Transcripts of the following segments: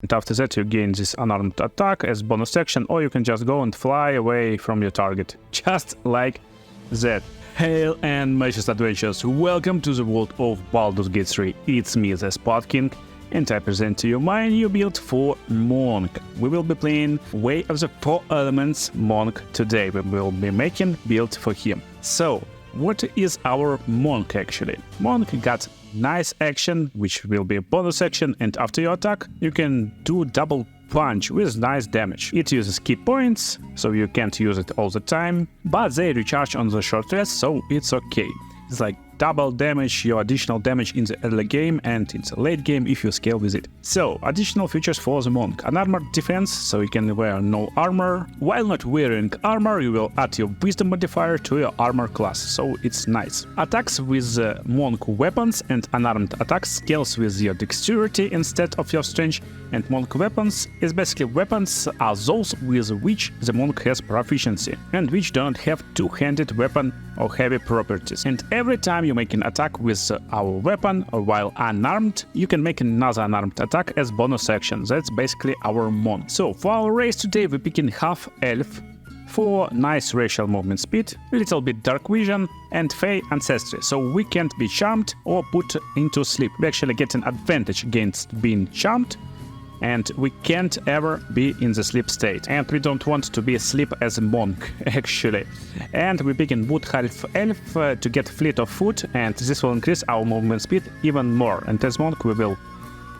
And after that you gain this unarmed attack as bonus action, or you can just go and fly away from your target. Just like that. Hail and Magic Adventures, welcome to the world of Baldurs Gate 3. It's me, the Spud King, and I present to you my new build for Monk. We will be playing Way of the Four Elements Monk today. We will be making build for him. So, what is our Monk actually? Monk got nice action, which will be a bonus action, and after your attack, you can do double punch with nice damage. It uses key points, so you can't use it all the time, but they recharge on the short rest, so it's okay. It's like double damage, your additional damage in the early game and in the late game if you scale with it. So, additional features for the Monk. An armored defense, so you can wear no armor. While not wearing armor, you will add your wisdom modifier to your armor class, so it's nice. Attacks with Monk weapons and unarmed attacks scales with your dexterity instead of your strength, and Monk weapons is basically weapons are those with which the Monk has proficiency, and which don't have two-handed weapon or heavy properties. And every time you make an attack with our weapon or while unarmed, you can make another unarmed attack as bonus action. That's basically our Monk. So for our race today we pick in half elf for nice racial movement speed, a little bit dark vision and Fey ancestry, so we can't be charmed or put into sleep. We actually get an advantage against being charmed, and we can't ever be in the sleep state, and we don't want to be asleep as a monk actually. And we pick in wood half elf to get fleet of foot, and this will increase our movement speed even more, and as monk we will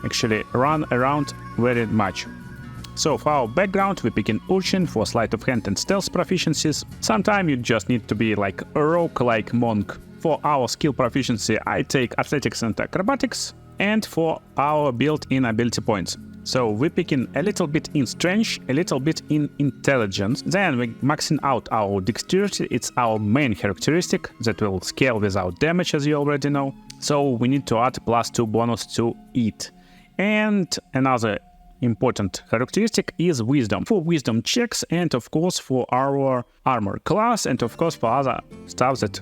actually run around very much. So for our background we pick in urchin for sleight of hand and stealth proficiencies. Sometimes you just need to be like a rogue like monk. For our skill proficiency I take athletics and acrobatics, and for our built-in ability points. So we pick in a little bit in strength, a little bit in intelligence. Then we maxing out our dexterity. It's our main characteristic that will scale without damage, as you already know. So we need to add +2 bonus to it. And another important characteristic is wisdom for wisdom checks, and of course for our armor class, and of course for other stuff that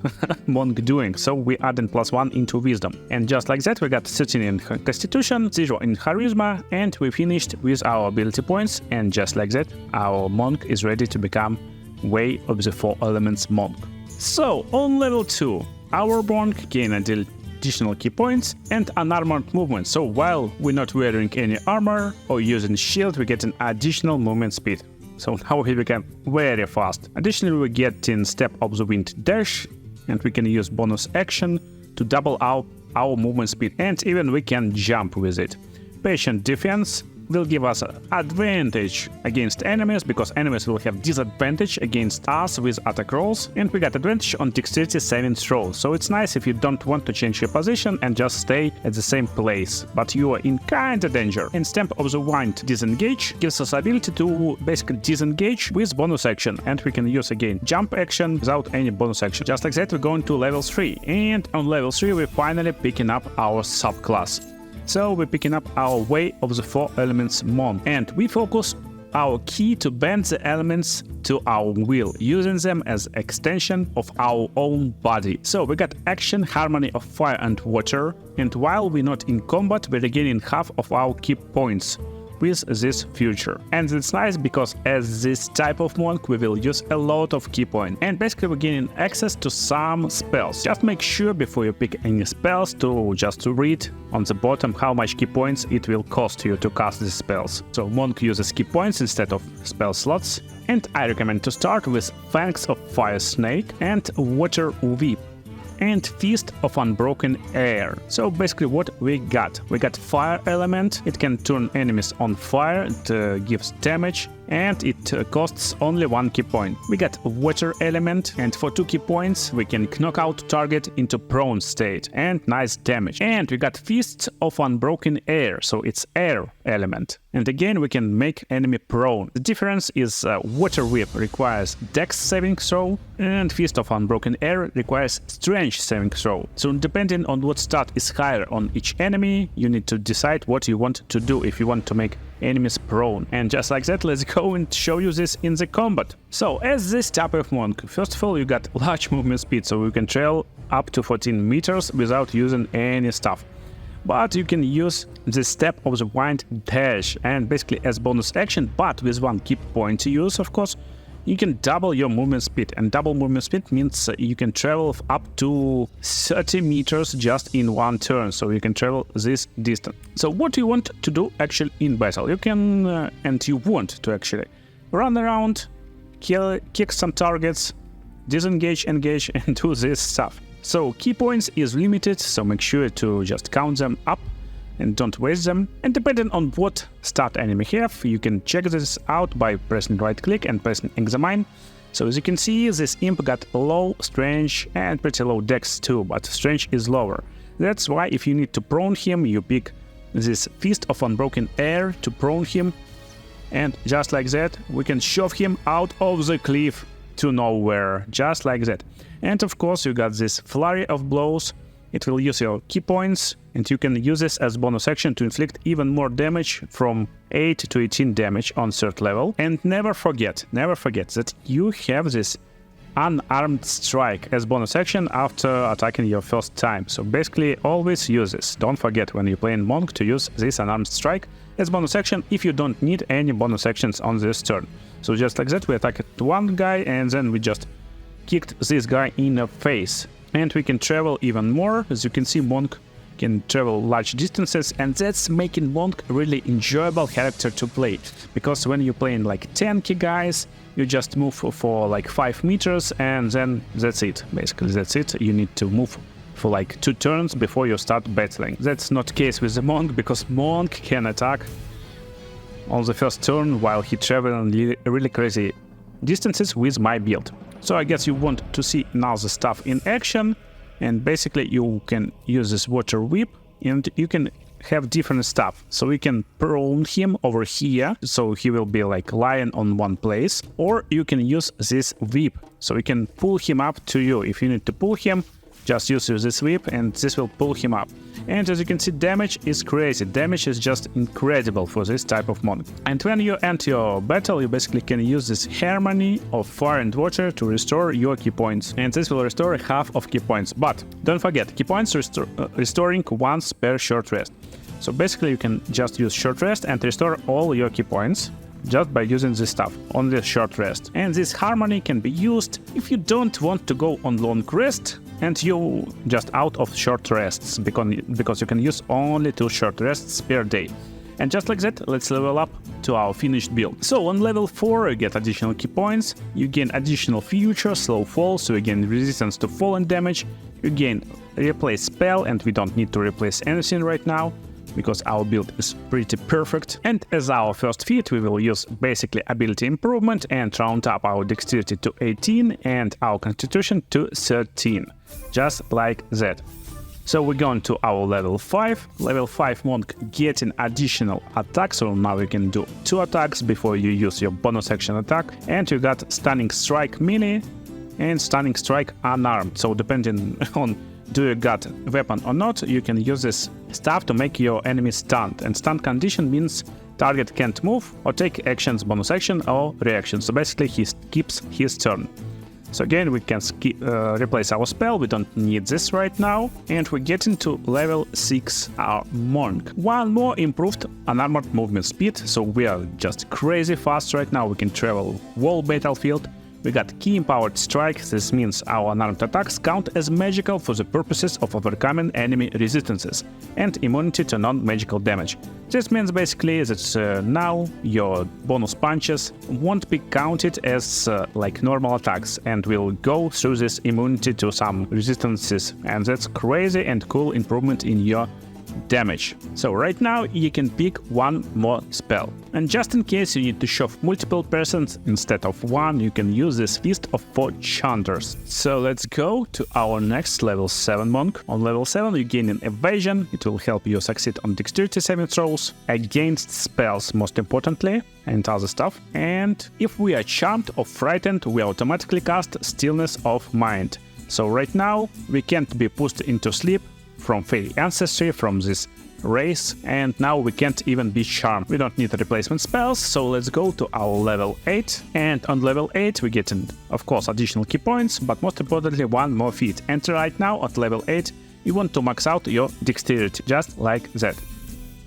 monk doing. So we adding +1 into wisdom, and just like that we got 13 in constitution, 0 in charisma, and we finished with our ability points. And just like that our monk is ready to become Way of the Four Elements monk. So on level 2 our monk gain additional key points and unarmored movement, so while we're not wearing any armor or using shield we get an additional movement speed, so now we become very fast. Additionally we get in Step of the Wind dash, and we can use bonus action to double our movement speed, and even we can jump with it. Patient defense will give us an advantage against enemies, because enemies will have disadvantage against us with attack rolls, and we got advantage on dexterity saving throws. So it's nice if you don't want to change your position and just stay at the same place, but you are in kinda danger. And Stamp of the Wind disengage gives us ability to basically disengage with bonus action, and we can use again jump action without any bonus action. Just like that we're going to level 3, and on level 3 we're finally picking up our subclass. So we're picking up our Way of the Four Elements monk, and we focus our key to bend the elements to our will, using them as extension of our own body. So we got action, harmony of fire and water, and while we're not in combat we're regaining half of our key points with this feature. And it's nice because as this type of monk we will use a lot of key points, and basically we're gaining access to some spells. Just make sure before you pick any spells to read on the bottom how much key points it will cost you to cast these spells. So monk uses key points instead of spell slots, and I recommend to start with Fangs of Fire Snake and Water Whip and Feast of Unbroken Air. So basically what we got fire element, it can turn enemies on fire, it gives damage, and it costs only 1 key point. We got water element, and for 2 key points we can knock out target into prone state and nice damage. And we got Feast of Unbroken Air, so it's air element, and again we can make enemy prone. The difference is Water Whip requires Dex saving throw, and Feast of Unbroken Air requires Strength saving throw. So depending on what stat is higher on each enemy, you need to decide what you want to do if you want to make enemies prone. And just like that, let's go and show you this in the combat. So as this type of monk, first of all you got large movement speed, so you can trail up to 14 meters without using any stuff. but you can use the step of the wind dash, and basically as bonus action, but with 1 key point to use, of course, you can double your movement speed, and double movement speed means you can travel up to 30 meters just in 1 turn, so you can travel this distance. So what you want to do actually in battle, you can and you want to actually run around, kick some targets, disengage, engage, and do this stuff. So key points is limited, so make sure to just count them up and don't waste them. And depending on what stat enemy have, you can check this out by pressing right click and pressing examine. So as you can see, this imp got low strength and pretty low dex too, but strength is lower. That's why if you need to prone him, you pick this Fist of Unbroken Air to prone him, and just like that we can shove him out of the cliff to nowhere, just like that. And of course you got this Flurry of Blows. It will use your key points, and you can use this as bonus action to inflict even more damage, from 8 to 18 damage on 3rd level. And never forget that you have this unarmed strike as bonus action after attacking your first time. So basically always use this. Don't forget when you're playing Monk to use this unarmed strike as bonus action if you don't need any bonus actions on this turn. So just like that we attacked one guy and then we just kicked this guy in the face. And we can travel even more. As you can see, Monk can travel large distances, and that's making Monk a really enjoyable character to play. Because when you're playing like tanky guys, you just move for like 5 meters and then that's it. Basically that's it. You need to move for like 2 turns before you start battling. That's not the case with the Monk, because Monk can attack on the first turn while he traveling really crazy distances with my build. So I guess you want to see now the stuff in action, and basically you can use this water whip and you can have different stuff. So we can prone him over here, so he will be like lying on one place, or you can use this whip, so you can pull him up to you. If you need to pull him, just use this whip and this will pull him up. And as you can see, damage is crazy. Damage is just incredible for this type of Monk. And when you end your battle, you basically can use this harmony of fire and water to restore your key points. And this will restore half of key points. But don't forget, key points restoring once per short rest. So basically you can just use short rest and restore all your key points just by using this stuff on this short rest. And this harmony can be used if you don't want to go on long rest and you just out of short rests, because you can use only 2 short rests per day. And just like that, let's level up to our finished build. So on level 4 you get additional key points, you gain additional future, slow fall, so you gain resistance to falling damage, you gain replace spell, and we don't need to replace anything right now, because our build is pretty perfect. And as our first feat, we will use basically ability improvement and round up our dexterity to 18 and our constitution to 13. Just like that. So we're going to our level 5. Level 5 Monk getting additional attack, so now you can do 2 attacks before you use your bonus action attack. And you got Stunning Strike melee and Stunning Strike unarmed. So depending on do you got a weapon or not, you can use this stuff to make your enemy stunned. And stunned condition means target can't move or take actions, bonus action or reaction. So basically he skips his turn. So again, we can replace our spell, we don't need this right now. And we get into level 6, our Monk. One more improved unarmored movement speed, so we are just crazy fast right now. We can travel whole battlefield. We got key empowered strike. This means our unarmed attacks count as magical for the purposes of overcoming enemy resistances, and immunity to non-magical damage. This means basically that now your bonus punches won't be counted as like normal attacks and will go through this immunity to some resistances, and that's crazy and cool improvement in your damage. So right now you can pick one more spell, and just in case you need to shove multiple persons instead of one, you can use this Fist of 4 Chanters. So let's go to our next level 7 Monk. On level 7 you gain an evasion. It will help you succeed on dexterity saving throws, against spells most importantly, and other stuff. And if we are charmed or frightened, we automatically cast Stillness of Mind. So right now we can't be pushed into sleep from fairy ancestry, from this race, and now we can't even be charmed. We don't need replacement spells, so let's go to our level 8. And on level 8 we get, of course, additional key points, but most importantly one more feat. And right now at level 8 you want to max out your dexterity, just like that.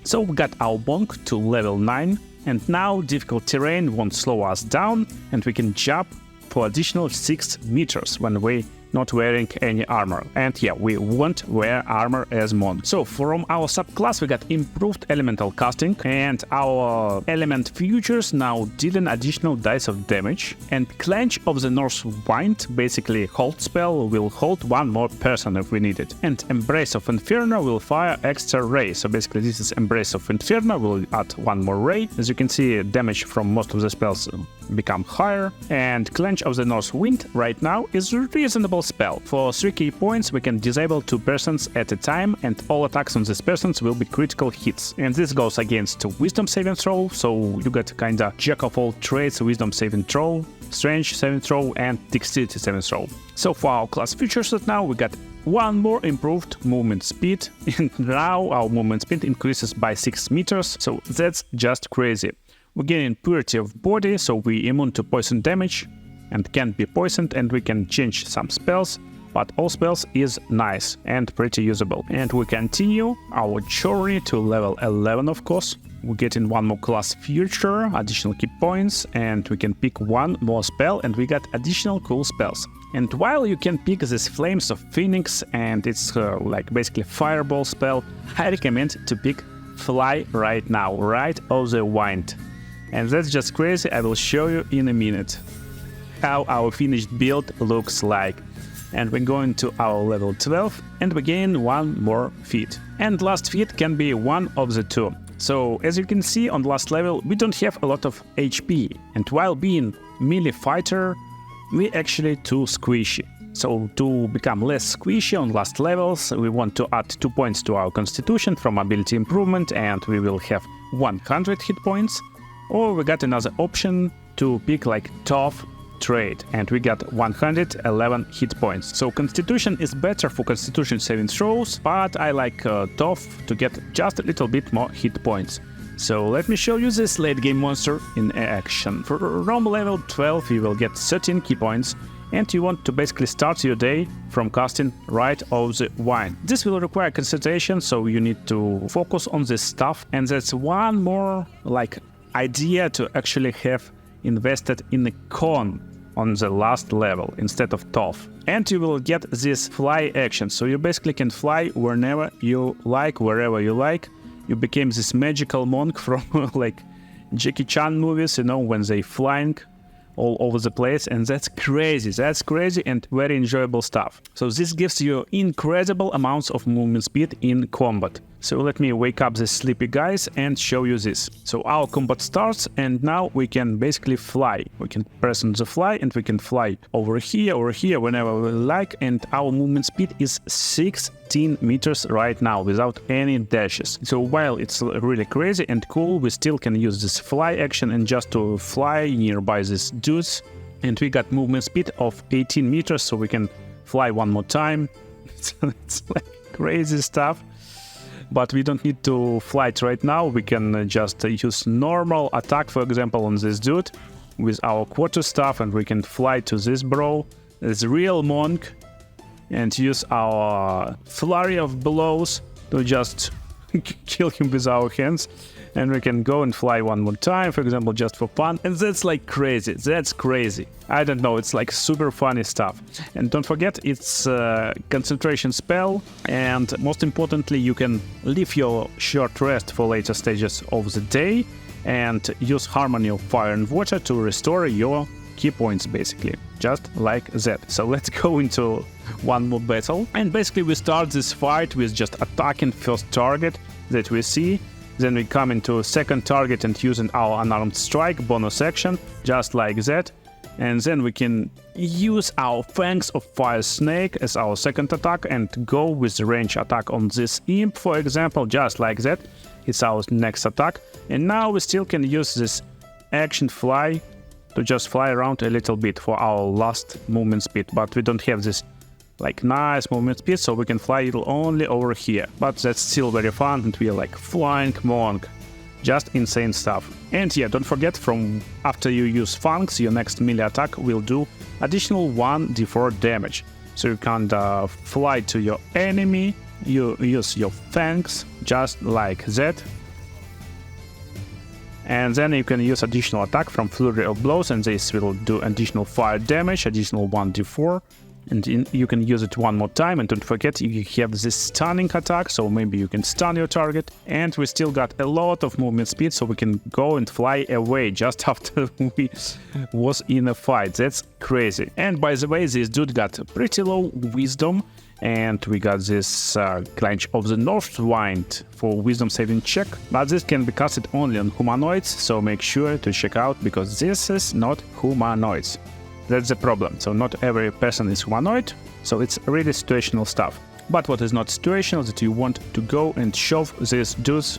So we got our monk to level 9, and now difficult terrain won't slow us down, and we can jump for additional 6 meters when we not wearing any armor. And yeah, we won't wear armor as monk. So from our subclass we got improved elemental casting, and our element futures now dealing additional dice of damage, and Clench of the North Wind, basically hold spell, will hold one more person if we need it, and Embrace of Inferno will fire extra ray. So basically this is Embrace of Inferno, will add one more ray. As you can see, damage from most of the spells become higher, and Clench of the North Wind right now is a reasonable spell. For 3 key points we can disable 2 persons at a time, and all attacks on these persons will be critical hits. And this goes against Wisdom saving throw, so you get kinda jack of all trades: Wisdom saving throw, Strength saving throw, and Dexterity saving throw. So for our class features right now we got one more improved movement speed, and now our movement speed increases by 6 meters, so that's just crazy. We're getting purity of body, so we're immune to poison damage and can't be poisoned, and we can change some spells, but all spells is nice and pretty usable. And we continue our journey to level 11, of course. We're getting one more class feature, additional key points, and we can pick one more spell, and we got additional cool spells. And while you can pick this Flames of Phoenix, and it's like basically fireball spell, I recommend to pick Fly right now, right of the wind. And that's just crazy. I will show you in a minute how our finished build looks like. And we're going to our level 12, and we gain one more feat. And last feat can be one of the two. So as you can see on last level, we don't have a lot of HP, and while being melee fighter, we actually too squishy. So to become less squishy on last levels, we want to add 2 points to our constitution from ability improvement, and we will have 100 hit points. Or we got another option to pick like tough trade, and we got 111 hit points. So constitution is better for constitution saving throws, but I like tough to get just a little bit more hit points. So let me show you this late game monster in action. From level 12 you will get 13 key points, and you want to basically start your day from casting right of the wind. This will require concentration, so you need to focus on this stuff, and that's one more like idea to actually have invested in a con on the last level instead of tough. And you will get this fly action, so you basically can fly whenever you like, wherever you like. You became this magical monk from like Jackie Chan movies, you know, when they flying all over the place, and that's crazy and very enjoyable stuff. So this gives you incredible amounts of movement speed in combat. So let me wake up these sleepy guys and show you this. So our combat starts, and now we can basically fly. We can press on the fly, and we can fly over here, whenever we like, and our movement speed is 16 meters right now without any dashes. So while it's really crazy and cool, we still can use this fly action and just to fly nearby these dudes. And we got movement speed of 18 meters, so we can fly one more time. So it's like crazy stuff. But we don't need to fly it right now. We can just use normal attack, for example, on this dude with our quarterstaff, and we can fly to this bro, this real monk, and use our flurry of blows to just kill him with our hands. And we can go and fly one more time, for example, just for fun. And that's like crazy. That's crazy. I don't know, it's like super funny stuff. And don't forget, it's a concentration spell, and most importantly, you can leave your short rest for later stages of the day and use Harmony of Fire and Water to restore your key points, basically, just like that. So let's go into one more battle. And basically we start this fight with just attacking first target that we see. Then we come into second target and using our unarmed strike bonus action, just like that. And then we can use our Fangs of Fire Snake as our second attack and go with the range attack on this imp, for example, just like that. It's our next attack. And now we still can use this action fly to just fly around a little bit for our last movement speed. But we don't have this like nice movement speed, so we can fly it only over here. But that's still very fun, and we are like flying monk. Just insane stuff. And yeah, don't forget, from after you use Fangs, your next melee attack will do additional 1d4 damage. So you can fly to your enemy you use your fangs just like that. And then you can use additional attack from Flurry of Blows, and this will do additional fire damage, additional 1d4. And you can use it one more time, and don't forget you have this stunning attack, so maybe you can stun your target. And we still got a lot of movement speed, so we can go and fly away just after we was in a fight. That's crazy. And by the way, this dude got pretty low wisdom, and we got this Clench of the North Wind for wisdom saving check, but this can be casted only on humanoids, so make sure to check out, because this is not humanoids. That's the problem. So not every person is humanoid, so it's really situational stuff. But what is not situational is that you want to go and shove these dudes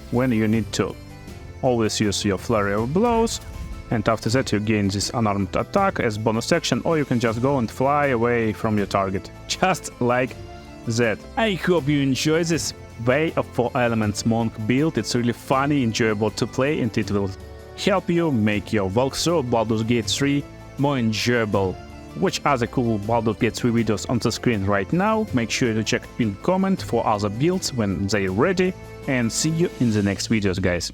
when you need to. Always use your Flurry of Blows, and after that you gain this unarmed attack as bonus action, or you can just go and fly away from your target. Just like that. I hope you enjoy this way of 4 elements monk build. It's really funny, enjoyable to play, and it will help you make your walkthrough Baldur's Gate 3 more enjoyable. Which other cool Baldur's Gate 3 videos on the screen right now? Make sure to check pinned comment for other builds when they're ready, and see you in the next videos, guys.